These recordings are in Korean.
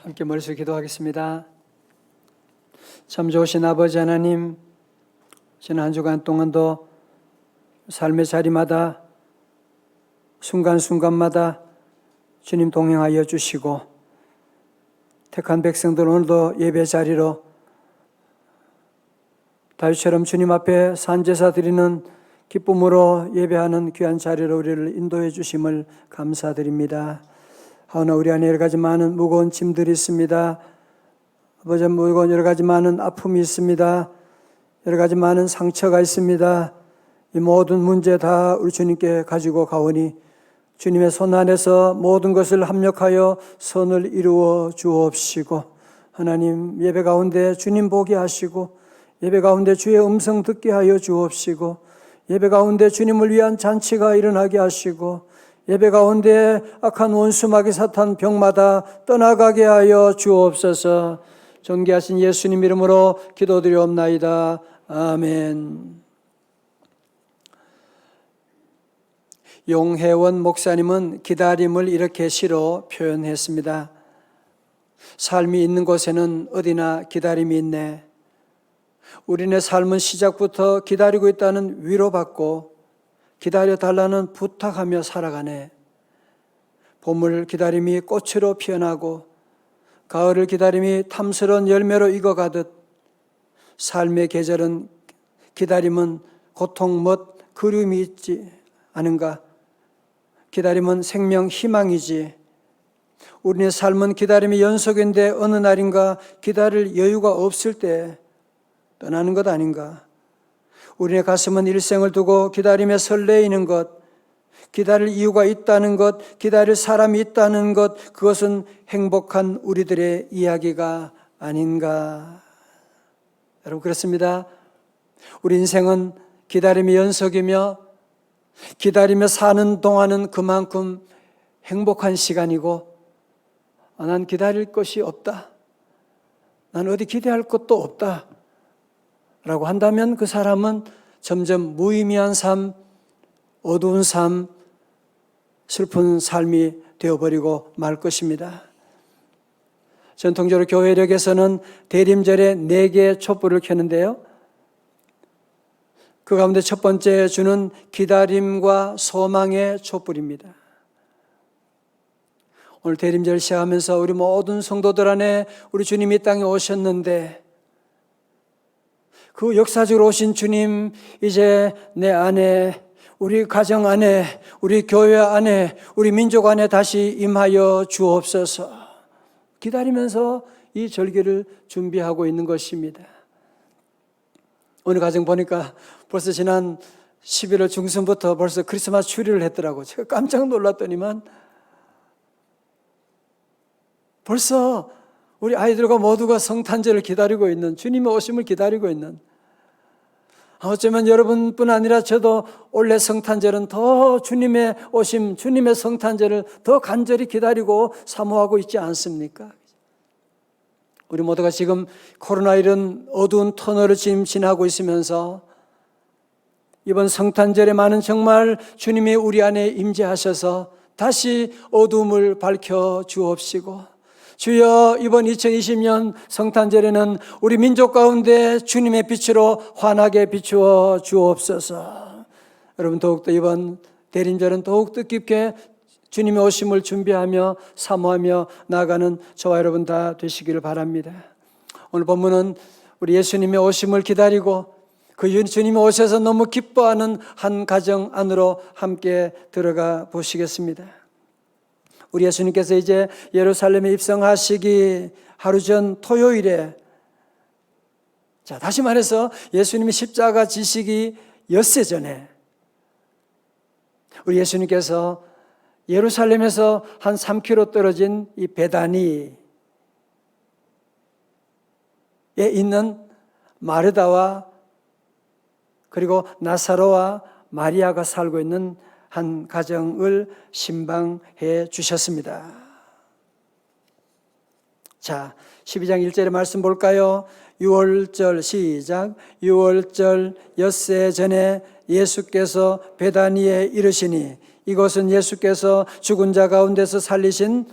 함께 머리서 기도하겠습니다. 참 좋으신 아버지 하나님, 지난 한 주간 동안도 삶의 자리마다 순간순간마다 주님 동행하여 주시고, 택한 백성들 오늘도 예배 자리로 다윗처럼 주님 앞에 산제사 드리는 기쁨으로 예배하는 귀한 자리로 우리를 인도해 주심을 감사드립니다. 하오나 우리 안에 여러 가지 많은 무거운 짐들이 있습니다. 아버지, 무거운 여러 가지 많은 아픔이 있습니다. 여러 가지 많은 상처가 있습니다. 이 모든 문제 다 우리 주님께 가지고 가오니 주님의 손 안에서 모든 것을 합력하여 선을 이루어 주옵시고, 하나님 예배 가운데 주님 보게 하시고, 예배 가운데 주의 음성 듣게 하여 주옵시고, 예배 가운데 주님을 위한 잔치가 일어나게 하시고, 예배 가운데 악한 원수 마귀 사탄 병마다 떠나가게 하여 주옵소서. 존귀하신 예수님 이름으로 기도드리옵나이다. 아멘. 용혜원 목사님은 기다림을 이렇게 시로 표현했습니다. 삶이 있는 곳에는 어디나 기다림이 있네. 우리네 삶은 시작부터 기다리고 있다는 위로받고 기다려달라는 부탁하며 살아가네. 봄을 기다림이 꽃으로 피어나고 가을을 기다림이 탐스러운 열매로 익어가듯 삶의 계절은 기다림은 고통 못 그리움이 있지 않은가? 기다림은 생명 희망이지. 우리의 삶은 기다림의 연속인데 어느 날인가 기다릴 여유가 없을 때 떠나는 것 아닌가? 우리의 가슴은 일생을 두고 기다림에 설레이는 것, 기다릴 이유가 있다는 것, 기다릴 사람이 있다는 것, 그것은 행복한 우리들의 이야기가 아닌가? 여러분, 그렇습니다. 우리 인생은 기다림의 연속이며 기다리며 사는 동안은 그만큼 행복한 시간이고, 난 기다릴 것이 없다, 난 어디 기대할 것도 없다 라고 한다면 그 사람은 점점 무의미한 삶, 어두운 삶, 슬픈 삶이 되어버리고 말 것입니다. 전통적으로 교회력에서는 대림절에 4개의 촛불을 켜는데요, 그 가운데 첫 번째 주는 기다림과 소망의 촛불입니다. 오늘 대림절 시작하면서 우리 모든 성도들 안에 우리 주님이 땅에 오셨는데, 그 역사적으로 오신 주님, 이제 내 안에, 우리 가정 안에, 우리 교회 안에, 우리 민족 안에 다시 임하여 주옵소서. 기다리면서 이 절기를 준비하고 있는 것입니다. 오늘 가정 보니까 벌써 지난 11월 중순부터 벌써 크리스마스 추리를 했더라고요. 제가 깜짝 놀랐더니만 벌써 우리 아이들과 모두가 성탄절을 기다리고 있는, 주님의 오심을 기다리고 있는, 어쩌면 여러분뿐 아니라 저도 올해 성탄절은 더 주님의 오심, 주님의 성탄절을 더 간절히 기다리고 사모하고 있지 않습니까? 우리 모두가 지금 코로나 이런 어두운 터널을 지금 지나고 있으면서 이번 성탄절에만은 정말 주님이 우리 안에 임재하셔서 다시 어둠을 밝혀 주옵시고, 주여, 이번 2020년 성탄절에는 우리 민족 가운데 주님의 빛으로 환하게 비추어 주옵소서. 여러분, 더욱더 이번 대림절은 더욱 뜻깊게 주님의 오심을 준비하며 사모하며 나아가는 저와 여러분 다 되시기를 바랍니다. 오늘 본문은 우리 예수님의 오심을 기다리고 그 주님이 오셔서 너무 기뻐하는 한 가정 안으로 함께 들어가 보시겠습니다. 우리 예수님께서 이제 예루살렘에 입성하시기 하루 전 토요일에, 자, 다시 말해서 예수님이 십자가 지시기 엿새 전에 우리 예수님께서 예루살렘에서 한 3km 떨어진 이 베다니에 있는 마르다와 그리고 나사로와 마리아가 살고 있는 한 가정을 신방해 주셨습니다. 자, 12장 1절의 말씀 볼까요? 6월절 시작. 6월절 엿새 전에 예수께서 베다니에 이르시니, 이것은 예수께서 죽은 자 가운데서 살리신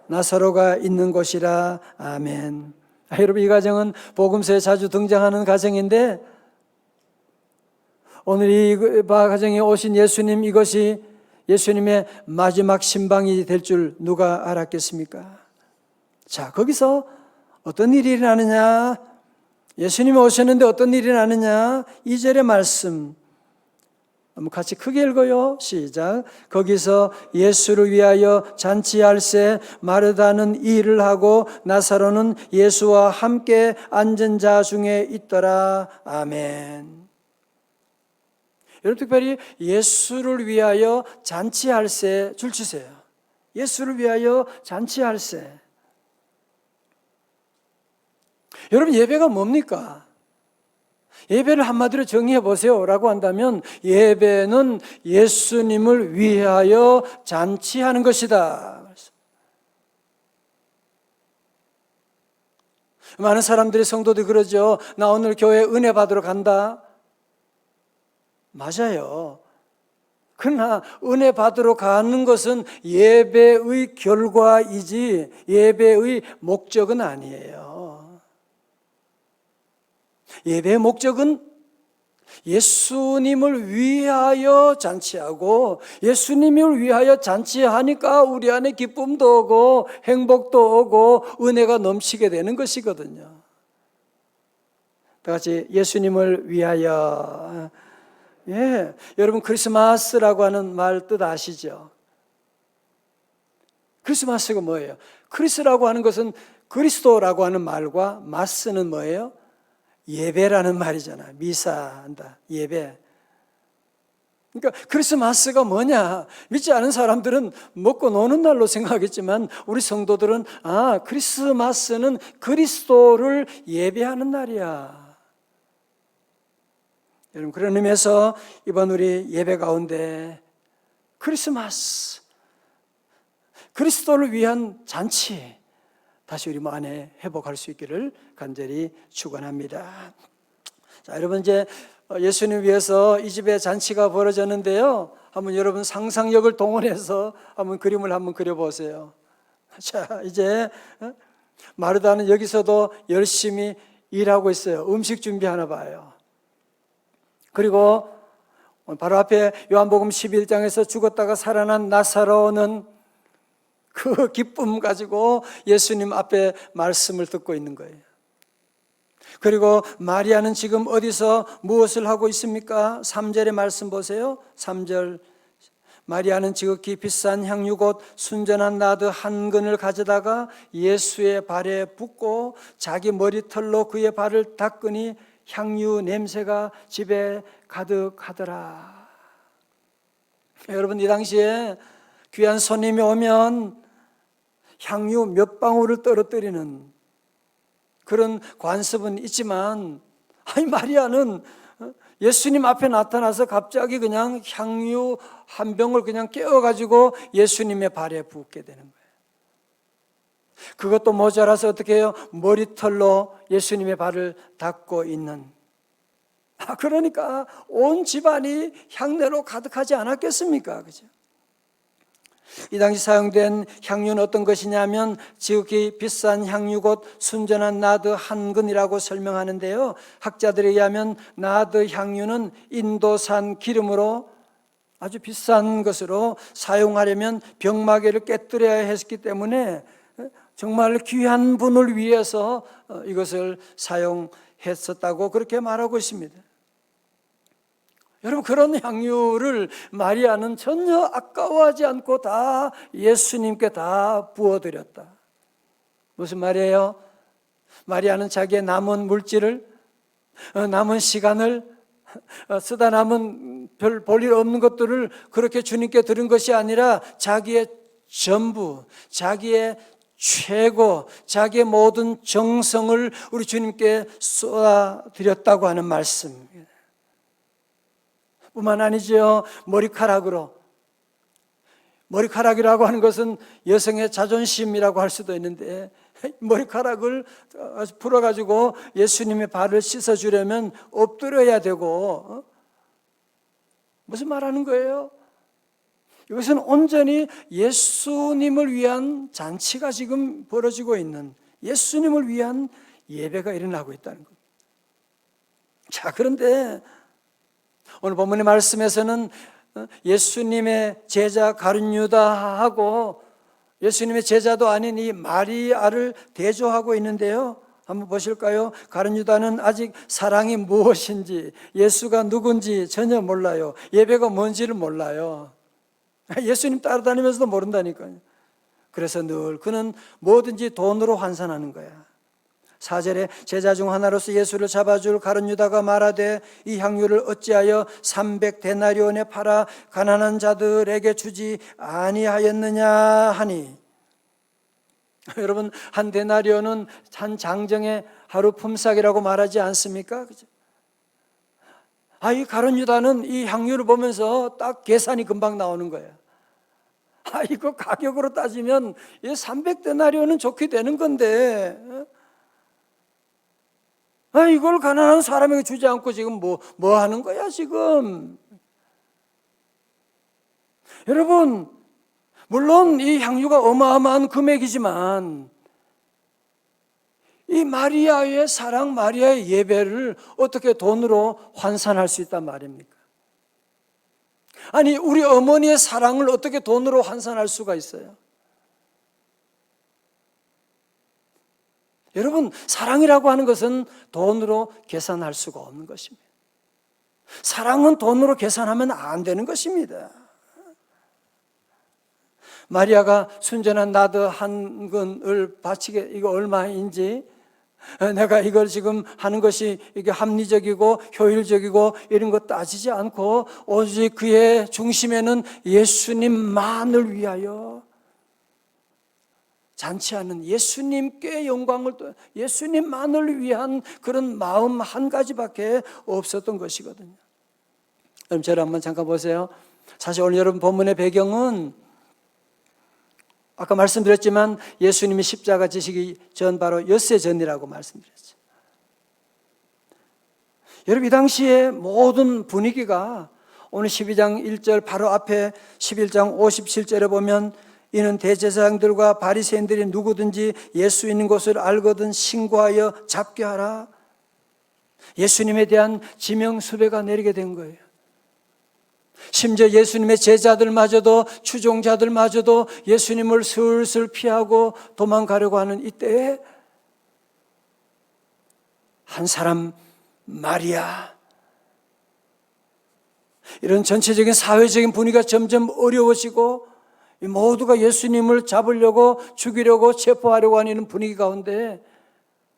나사로가 있는 곳이라. 아멘. 여러분, 이 가정은 복음서에 자주 등장하는 가정인데 오늘 이 가정에 오신 예수님, 이것이 예수님의 마지막 신방이 될 줄 누가 알았겠습니까? 자, 거기서 어떤 일이 일어나느냐? 예수님이 오셨는데 어떤 일이 일어나느냐? 2절의 말씀 한번 같이 크게 읽어요. 시작. 거기서 예수를 위하여 잔치할새 마르다는 일을 하고 나사로는 예수와 함께 앉은 자 중에 있더라. 아멘. 여러분, 특별히 예수를 위하여 잔치할새 줄 치세요. 예수를 위하여 잔치할새. 여러분, 예배가 뭡니까? 예배를 한마디로 정의해 보세요 라고 한다면 예배는 예수님을 위하여 잔치하는 것이다. 많은 사람들이, 성도들이 그러죠. 나 오늘 교회 은혜 받으러 간다. 맞아요. 그러나 은혜 받으러 가는 것은 예배의 결과이지 예배의 목적은 아니에요. 예배의 목적은 예수님을 위하여 잔치하고, 예수님을 위하여 잔치하니까 우리 안에 기쁨도 오고 행복도 오고 은혜가 넘치게 되는 것이거든요. 다 같이 예수님을 위하여. 예, 여러분, 크리스마스라고 하는 말 뜻 아시죠? 크리스마스가 뭐예요? 크리스라고 하는 것은 그리스도라고 하는 말과 마스는 뭐예요? 예배라는 말이잖아. 미사한다. 예배. 그러니까 크리스마스가 뭐냐? 믿지 않은 사람들은 먹고 노는 날로 생각하겠지만 우리 성도들은 크리스마스는 그리스도를 예배하는 날이야. 여러분, 그런 의미에서 이번 우리 예배 가운데 크리스마스, 그리스도를 위한 잔치 다시 우리 안에 회복할 수 있기를 간절히 축원합니다. 자, 여러분, 이제 예수님 위해서 이 집에 잔치가 벌어졌는데요. 한번 여러분 상상력을 동원해서 한번 그림을 한번 그려보세요. 자, 이제 마르다는 여기서도 열심히 일하고 있어요. 음식 준비하나 봐요. 그리고 바로 앞에 요한복음 11장에서 죽었다가 살아난 나사로는 그 기쁨 가지고 예수님 앞에 말씀을 듣고 있는 거예요. 그리고 마리아는 지금 어디서 무엇을 하고 있습니까? 3절의 말씀 보세요. 3절. 마리아는 지극히 비싼 향유곧 순전한 나드 한 근을 가져다가 예수의 발에 붓고 자기 머리털로 그의 발을 닦으니 향유 냄새가 집에 가득하더라. 여러분, 이 당시에 귀한 손님이 오면 향유 몇 방울을 떨어뜨리는 그런 관습은 있지만, 마리아는 예수님 앞에 나타나서 갑자기 그냥 향유 한 병을 그냥 깨워가지고 예수님의 발에 붓게 되는 거예요. 그것도 모자라서 어떻게 해요? 머리털로 예수님의 발을 닦고 있는. 그러니까 온 집안이 향내로 가득하지 않았겠습니까? 그죠? 이 당시 사용된 향유는 어떤 것이냐면 지극히 비싼 향유 곧 순전한 나드 한 근이라고 설명하는데요. 학자들에 의하면 나드 향유는 인도산 기름으로 아주 비싼 것으로 사용하려면 병마개를 깨뜨려야 했기 때문에 정말 귀한 분을 위해서 이것을 사용했었다고 그렇게 말하고 있습니다. 여러분, 그런 향유를 마리아는 전혀 아까워하지 않고 다 예수님께 다 부어드렸다. 무슨 말이에요? 마리아는 자기의 남은 물질을, 남은 시간을, 쓰다 남은 별 볼일 없는 것들을 그렇게 주님께 드린 것이 아니라 자기의 전부, 자기의 최고, 자기의 모든 정성을 우리 주님께 쏟아드렸다고 하는 말씀. 뿐만 아니죠. 머리카락이라고 하는 것은 여성의 자존심이라고 할 수도 있는데, 머리카락을 풀어가지고 예수님의 발을 씻어주려면 엎드려야 되고, 무슨 말하는 거예요? 이것은 온전히 예수님을 위한 잔치가 지금 벌어지고 있는, 예수님을 위한 예배가 일어나고 있다는 겁니다. 자, 그런데 오늘 본문의 말씀에서는 예수님의 제자 가룟 유다하고 예수님의 제자도 아닌 이 마리아를 대조하고 있는데요, 한번 보실까요? 가룟 유다는 아직 사랑이 무엇인지, 예수가 누군지 전혀 몰라요. 예배가 뭔지를 몰라요. 예수님 따라다니면서도 모른다니까요. 그래서 늘 그는 뭐든지 돈으로 환산하는 거야. 4절에 제자 중 하나로서 예수를 잡아줄 가룟 유다가 말하되 이 향유를 어찌하여 300데나리온에 팔아 가난한 자들에게 주지 아니하였느냐 하니. 여러분, 한 데나리온은 한 장정의 하루 품삯이라고 말하지 않습니까? 그죠? 이 가룟 유다는 이 향유를 보면서 딱 계산이 금방 나오는 거예요. 이거 가격으로 따지면 300데나리온은 좋게 되는 건데, 이걸 가난한 사람에게 주지 않고 지금 뭐 하는 거야 지금? 여러분, 물론 이 향유가 어마어마한 금액이지만 이 마리아의 사랑, 마리아의 예배를 어떻게 돈으로 환산할 수 있단 말입니까? 아니, 우리 어머니의 사랑을 어떻게 돈으로 환산할 수가 있어요? 여러분, 사랑이라고 하는 것은 돈으로 계산할 수가 없는 것입니다. 사랑은 돈으로 계산하면 안 되는 것입니다. 마리아가 순전한 나드 한 근을 바치게, 이거 얼마인지, 내가 이걸 지금 하는 것이 이게 합리적이고 효율적이고 이런 거 따지지 않고 오직 그의 중심에는 예수님만을 위하여 잔치하는, 예수님께 영광을, 예수님만을 위한 그런 마음 한 가지밖에 없었던 것이거든요. 그럼 저를 한번 잠깐 보세요. 사실 오늘 여러분 본문의 배경은 아까 말씀드렸지만 예수님이 십자가 지시기 전 바로 엿새 전이라고 말씀드렸죠. 여러분, 이 당시에 모든 분위기가 오늘 12장 1절 바로 앞에 11장 57절에 보면 이는 대제사장들과 바리새인들이 누구든지 예수 있는 곳을 알거든 신고하여 잡게 하라. 예수님에 대한 지명 수배가 내리게 된 거예요. 심지어 예수님의 제자들마저도, 추종자들마저도 예수님을 슬슬 피하고 도망가려고 하는 이때에 한 사람 마리아, 이런 전체적인 사회적인 분위기가 점점 어려워지고 모두가 예수님을 잡으려고, 죽이려고, 체포하려고 하는 분위기 가운데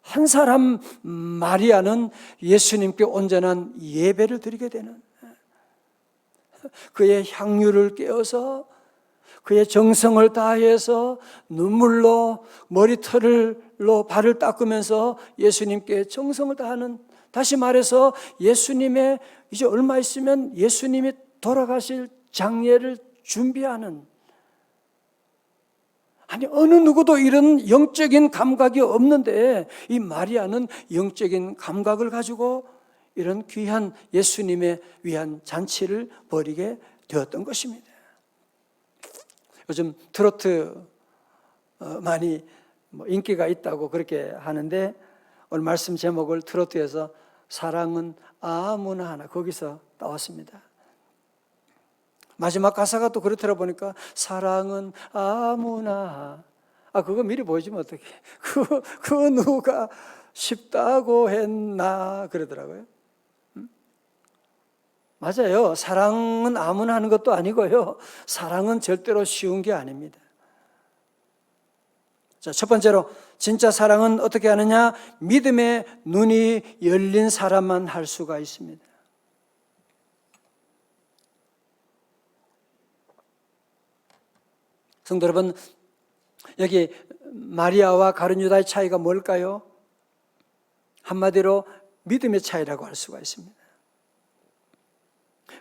한 사람 마리아는 예수님께 온전한 예배를 드리게 되는, 그의 향유를 깨어서 그의 정성을 다해서 눈물로 머리털로 발을 닦으면서 예수님께 정성을 다하는, 다시 말해서 예수님의 이제 얼마 있으면 예수님이 돌아가실 장례를 준비하는, 아니 어느 누구도 이런 영적인 감각이 없는데 이 마리아는 영적인 감각을 가지고 이런 귀한 예수님에 위한 잔치를 벌이게 되었던 것입니다. 요즘 트로트 많이 인기가 있다고 그렇게 하는데 오늘 말씀 제목을 트로트에서 사랑은 아무나 하나, 거기서 따왔습니다. 마지막 가사가 또 그렇더라 보니까 사랑은 아무나, 그거 미리 보여주면 어떡해. 그 누가 쉽다고 했나 그러더라고요. 맞아요. 사랑은 아무나 하는 것도 아니고요, 사랑은 절대로 쉬운 게 아닙니다. 자, 첫 번째로 진짜 사랑은 어떻게 하느냐? 믿음의 눈이 열린 사람만 할 수가 있습니다. 성도 여러분, 여기 마리아와 가룟 유다의 차이가 뭘까요? 한마디로 믿음의 차이라고 할 수가 있습니다.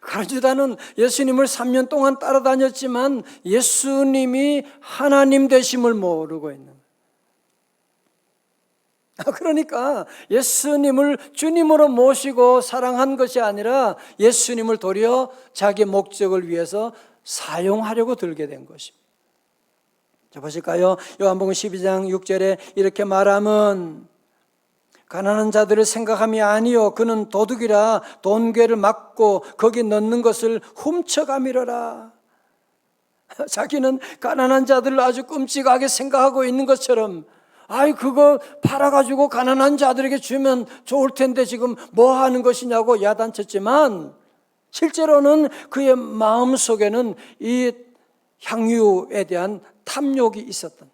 가룟 유다는 예수님을 3년 동안 따라다녔지만 예수님이 하나님 되심을 모르고 있는, 그러니까 예수님을 주님으로 모시고 사랑한 것이 아니라 예수님을 도리어 자기 목적을 위해서 사용하려고 들게 된 것입니다. 자, 보실까요? 요한복음 12장 6절에 이렇게 말하면 가난한 자들을 생각함이 아니요 그는 도둑이라 돈괴를 막고 거기 넣는 것을 훔쳐가미러라. 자기는 가난한 자들을 아주 끔찍하게 생각하고 있는 것처럼 아이 그거 팔아가지고 가난한 자들에게 주면 좋을 텐데 지금 뭐 하는 것이냐고 야단쳤지만 실제로는 그의 마음속에는 이 향유에 대한 탐욕이 있었던,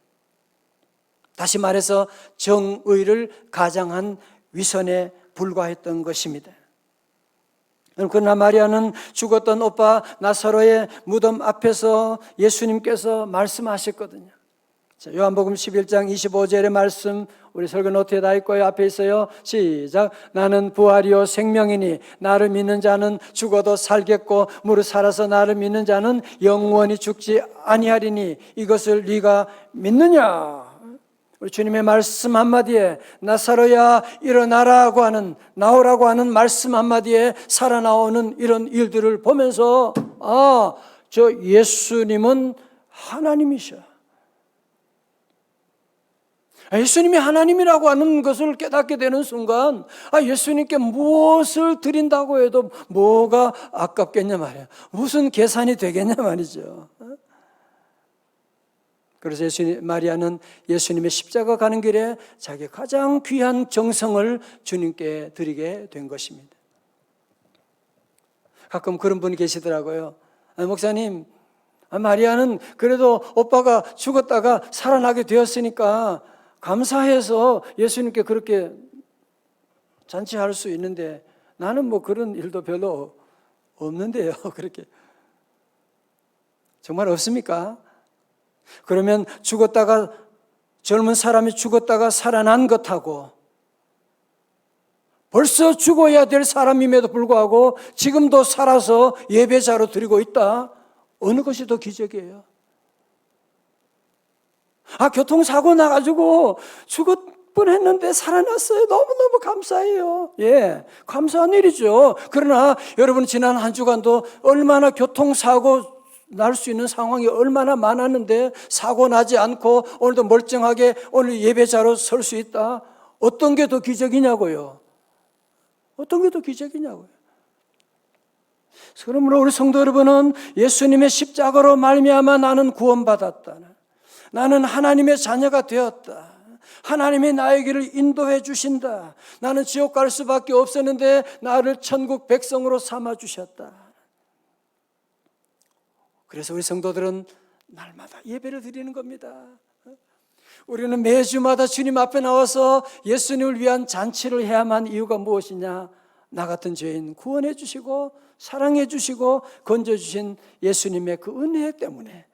다시 말해서 정의를 가장한 위선에 불과했던 것입니다. 그러나 마리아는 죽었던 오빠 나사로의 무덤 앞에서 예수님께서 말씀하셨거든요. 자, 요한복음 11장 25절의 말씀 우리 설교 노트에 다 있고요. 앞에 있어요. 시작. 나는 부활이요 생명이니 나를 믿는 자는 죽어도 살겠고 무릇 살아서 나를 믿는 자는 영원히 죽지 아니하리니 이것을 네가 믿느냐? 우리 주님의 말씀 한마디에 나사로야 일어나라고 하는, 나오라고 하는 말씀 한마디에 살아나오는 이런 일들을 보면서 저 예수님은 하나님이셔. 예수님이 하나님이라고 하는 것을 깨닫게 되는 순간 예수님께 무엇을 드린다고 해도 뭐가 아깝겠냐 말이에요. 무슨 계산이 되겠냐 말이죠. 그래서 마리아는 예수님의 십자가 가는 길에 자기 가장 귀한 정성을 주님께 드리게 된 것입니다. 가끔 그런 분이 계시더라고요. 목사님, 마리아는 그래도 오빠가 죽었다가 살아나게 되었으니까 감사해서 예수님께 그렇게 잔치할 수 있는데 나는 뭐 그런 일도 별로 없는데요. 그렇게 정말 없습니까? 그러면 죽었다가 젊은 사람이 죽었다가 살아난 것하고 벌써 죽어야 될 사람임에도 불구하고 지금도 살아서 예배자로 드리고 있다. 어느 것이 더 기적이에요? 교통사고 나가지고 죽을 뻔했는데 살아났어요. 너무너무 감사해요. 예, 감사한 일이죠. 그러나 여러분 지난 한 주간도 얼마나 교통사고 날 수 있는 상황이 얼마나 많았는데 사고 나지 않고 오늘도 멀쩡하게 오늘 예배자로 설 수 있다. 어떤 게 더 기적이냐고요? 어떤 게 더 기적이냐고요? 그러므로 우리 성도 여러분은 예수님의 십자가로 말미암아 나는 구원받았다. 나는 하나님의 자녀가 되었다. 하나님이 나의 길을 인도해 주신다. 나는 지옥 갈 수밖에 없었는데 나를 천국 백성으로 삼아 주셨다. 그래서 우리 성도들은 날마다 예배를 드리는 겁니다. 우리는 매주마다 주님 앞에 나와서 예수님을 위한 잔치를 해야만 이유가 무엇이냐? 나 같은 죄인 구원해 주시고 사랑해 주시고 건져 주신 예수님의 그 은혜 때문에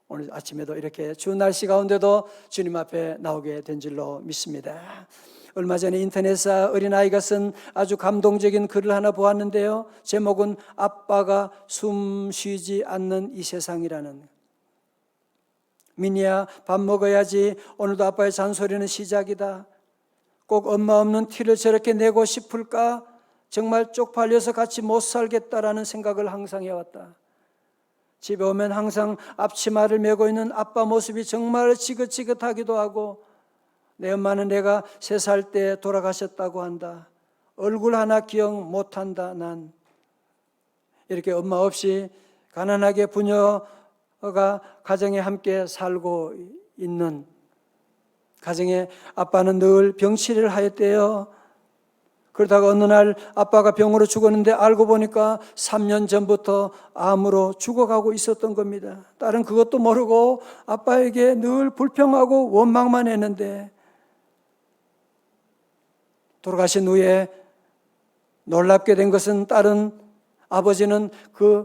오늘 아침에도 이렇게 추운 날씨 가운데도 주님 앞에 나오게 된 줄로 믿습니다. 얼마 전에 인터넷에 어린아이가 쓴 아주 감동적인 글을 하나 보았는데요. 제목은 아빠가 숨 쉬지 않는 이 세상이라는. 미니야 밥 먹어야지. 오늘도 아빠의 잔소리는 시작이다. 꼭 엄마 없는 티를 저렇게 내고 싶을까? 정말 쪽팔려서 같이 못 살겠다라는 생각을 항상 해왔다. 집에 오면 항상 앞치마를 메고 있는 아빠 모습이 정말 지긋지긋하기도 하고 내 엄마는 내가 3살 때 돌아가셨다고 한다. 얼굴 하나 기억 못한다. 난 이렇게 엄마 없이 가난하게 부녀가 가정에 함께 살고 있는 가정에 아빠는 늘 병치레를 하였대요. 그러다가 어느 날 아빠가 병으로 죽었는데 알고 보니까 3년 전부터 암으로 죽어가고 있었던 겁니다. 딸은 그것도 모르고 아빠에게 늘 불평하고 원망만 했는데 돌아가신 후에 놀랍게 된 것은 딸은 아버지는 그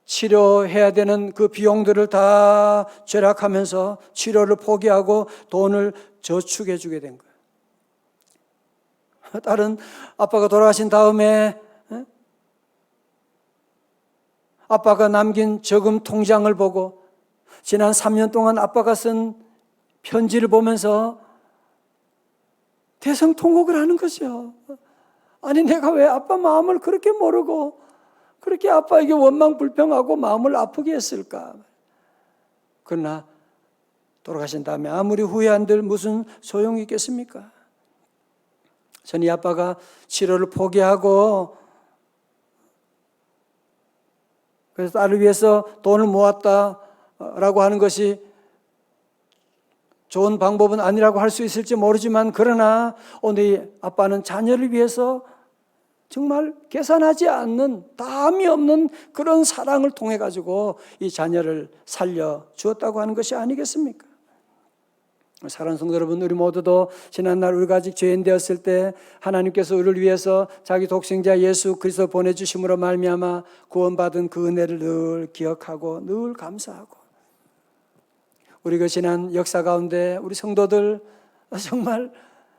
치료해야 되는 그 비용들을 다 절약하면서 치료를 포기하고 돈을 저축해 주게 된 거예요. 딸은 아빠가 돌아가신 다음에 아빠가 남긴 저금 통장을 보고 지난 3년 동안 아빠가 쓴 편지를 보면서 대성통곡을 하는 거죠. 아니 내가 왜 아빠 마음을 그렇게 모르고 그렇게 아빠에게 원망 불평하고 마음을 아프게 했을까? 그러나 돌아가신 다음에 아무리 후회한들 무슨 소용이 있겠습니까? 저는 이 아빠가 치료를 포기하고 그래서 딸을 위해서 돈을 모았다라고 하는 것이 좋은 방법은 아니라고 할 수 있을지 모르지만, 그러나 오늘 이 아빠는 자녀를 위해서 정말 계산하지 않는, 담이 없는 그런 사랑을 통해 가지고 이 자녀를 살려 주었다고 하는 것이 아니겠습니까? 사랑하는 성도 여러분, 우리 모두도 지난날 우리가 아직 죄인 되었을 때 하나님께서 우리를 위해서 자기 독생자 예수 그리스도 보내주심으로 말미암아 구원받은 그 은혜를 늘 기억하고 늘 감사하고, 우리가 지난 역사 가운데 우리 성도들 정말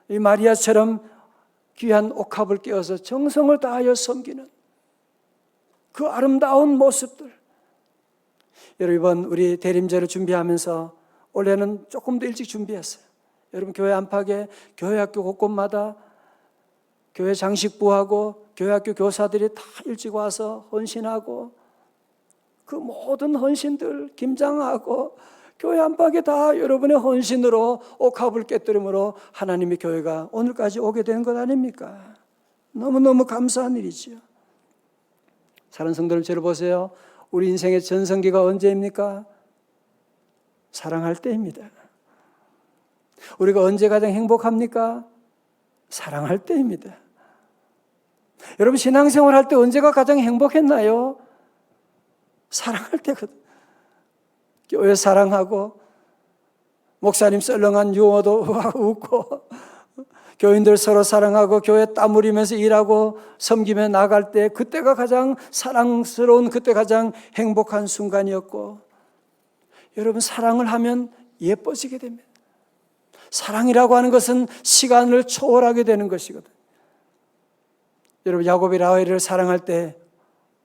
이 마리아처럼 귀한 옥합을 깨어서 정성을 다하여 섬기는 그 아름다운 모습들, 여러분 이번 우리 대림절을 준비하면서 올해는 조금 더 일찍 준비했어요. 여러분 교회 안팎에 교회 학교 곳곳마다 교회 장식부하고 교회 학교 교사들이 다 일찍 와서 헌신하고, 그 모든 헌신들 김장하고 교회 안팎에 다 여러분의 헌신으로 옥합을 깨뜨림으로 하나님의 교회가 오늘까지 오게 되는 것 아닙니까? 너무너무 감사한 일이지요. 사랑하는 성도들, 저를 보세요. 우리 인생의 전성기가 언제입니까? 사랑할 때입니다. 우리가 언제 가장 행복합니까? 사랑할 때입니다. 여러분 신앙생활 할 때 언제가 가장 행복했나요? 사랑할 때거든. 교회 사랑하고 목사님 썰렁한 유머도 웃고 교인들 서로 사랑하고 교회 땀 흘리면서 일하고 섬기며 나갈 때, 그때가 가장 사랑스러운, 그때 가장 행복한 순간이었고, 여러분 사랑을 하면 예뻐지게 됩니다. 사랑이라고 하는 것은 시간을 초월하게 되는 것이거든. 여러분 야곱이 라헬을 사랑할 때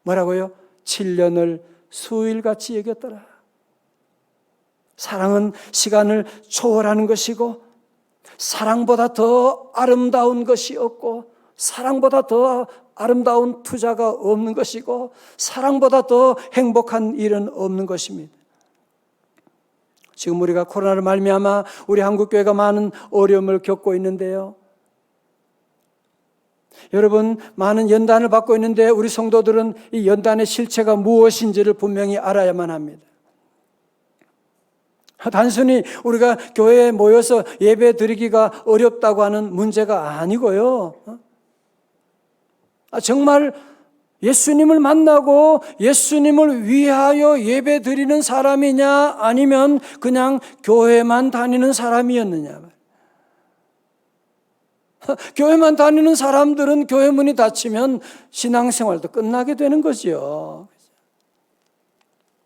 뭐라고요? 7년을 수일같이 여겼더라. 사랑은 시간을 초월하는 것이고, 사랑보다 더 아름다운 것이 없고, 사랑보다 더 아름다운 투자가 없는 것이고, 사랑보다 더 행복한 일은 없는 것입니다. 지금 우리가 코로나를 말미암아 우리 한국교회가 많은 어려움을 겪고 있는데요, 여러분 많은 연단을 받고 있는데 우리 성도들은 이 연단의 실체가 무엇인지를 분명히 알아야만 합니다. 단순히 우리가 교회에 모여서 예배 드리기가 어렵다고 하는 문제가 아니고요, 정말 예수님을 만나고 예수님을 위하여 예배 드리는 사람이냐, 아니면 그냥 교회만 다니는 사람이었느냐. 교회만 다니는 사람들은 교회 문이 닫히면 신앙생활도 끝나게 되는 거죠.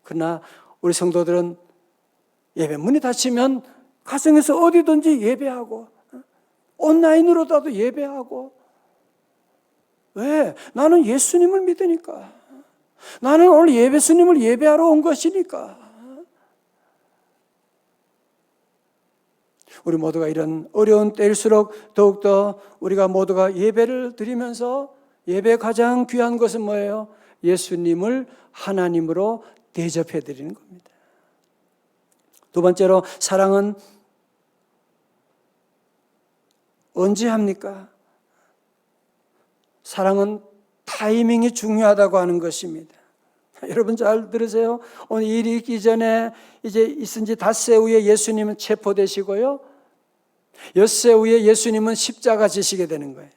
그러나 우리 성도들은 예배 문이 닫히면 가정에서 어디든지 예배하고 온라인으로라도 예배하고, 왜? 나는 예수님을 믿으니까. 나는 오늘 예수님을 예배하러 온 것이니까. 우리 모두가 이런 어려운 때일수록 더욱더 우리가 모두가 예배를 드리면서, 예배의 가장 귀한 것은 뭐예요? 예수님을 하나님으로 대접해 드리는 겁니다. 두 번째로, 사랑은 언제 합니까? 사랑은 타이밍이 중요하다고 하는 것입니다. 여러분 잘 들으세요. 오늘 일이 있기 전에 이제 있은 지 닷새 후에 예수님은 체포되시고요, 엿새 후에 예수님은 십자가 지시게 되는 거예요.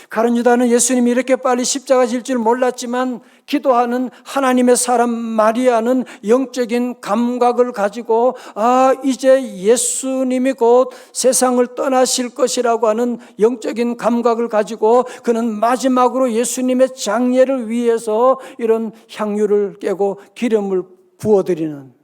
가룟 유다는 예수님이 이렇게 빨리 십자가 질 줄 몰랐지만, 기도하는 하나님의 사람 마리아는 영적인 감각을 가지고, 이제 예수님이 곧 세상을 떠나실 것이라고 하는 영적인 감각을 가지고, 그는 마지막으로 예수님의 장례를 위해서 이런 향유를 깨고 기름을 부어드리는,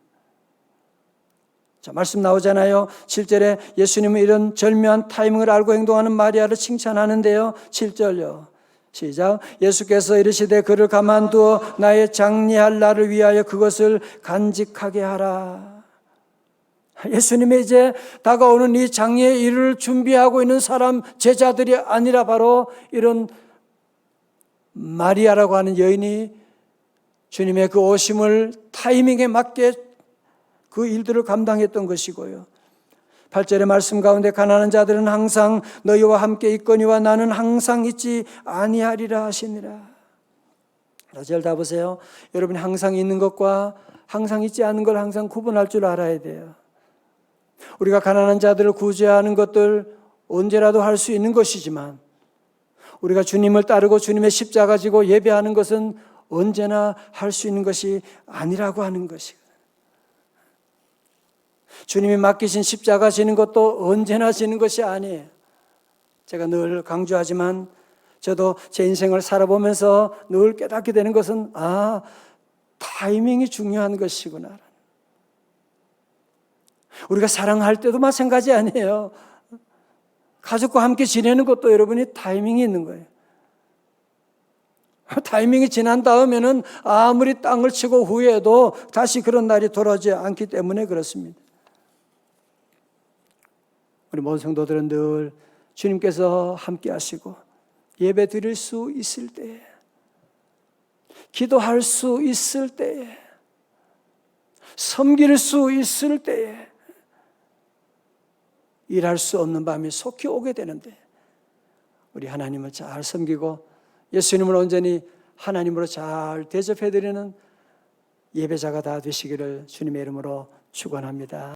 자, 말씀 나오잖아요. 7절에 예수님은 이런 절묘한 타이밍을 알고 행동하는 마리아를 칭찬하는데요. 7절요. 시작. 예수께서 이르시되 그를 가만두어 나의 장례할 날을 위하여 그것을 간직하게 하라. 예수님의 이제 다가오는 이 장례의 일을 준비하고 있는 사람, 제자들이 아니라 바로 이런 마리아라고 하는 여인이 주님의 그 오심을 타이밍에 맞게 그 일들을 감당했던 것이고요. 8절의 말씀 가운데 가난한 자들은 항상 너희와 함께 있거니와 나는 항상 있지 아니하리라 하시니라. 4절 다 보세요. 여러분이 항상 있는 것과 항상 있지 않은 걸 항상 구분할 줄 알아야 돼요. 우리가 가난한 자들을 구제하는 것들 언제라도 할 수 있는 것이지만 우리가 주님을 따르고 주님의 십자가 지고 예배하는 것은 언제나 할 수 있는 것이 아니라고 하는 것이거든요. 주님이 맡기신 십자가 지는 것도 언제나 지는 것이 아니에요. 제가 늘 강조하지만 저도 제 인생을 살아보면서 늘 깨닫게 되는 것은 타이밍이 중요한 것이구나. 우리가 사랑할 때도 마찬가지 아니에요. 가족과 함께 지내는 것도 여러분이 타이밍이 있는 거예요. 타이밍이 지난 다음에는 아무리 땅을 치고 후회해도 다시 그런 날이 돌아오지 않기 때문에 그렇습니다. 우리 모든 성도들은 늘 주님께서 함께 하시고 예배 드릴 수 있을 때에, 기도할 수 있을 때에, 섬길 수 있을 때에 일할 수 없는 밤이 속히 오게 되는데 우리 하나님을 잘 섬기고 예수님을 온전히 하나님으로 잘 대접해드리는 예배자가 다 되시기를 주님의 이름으로 축원합니다.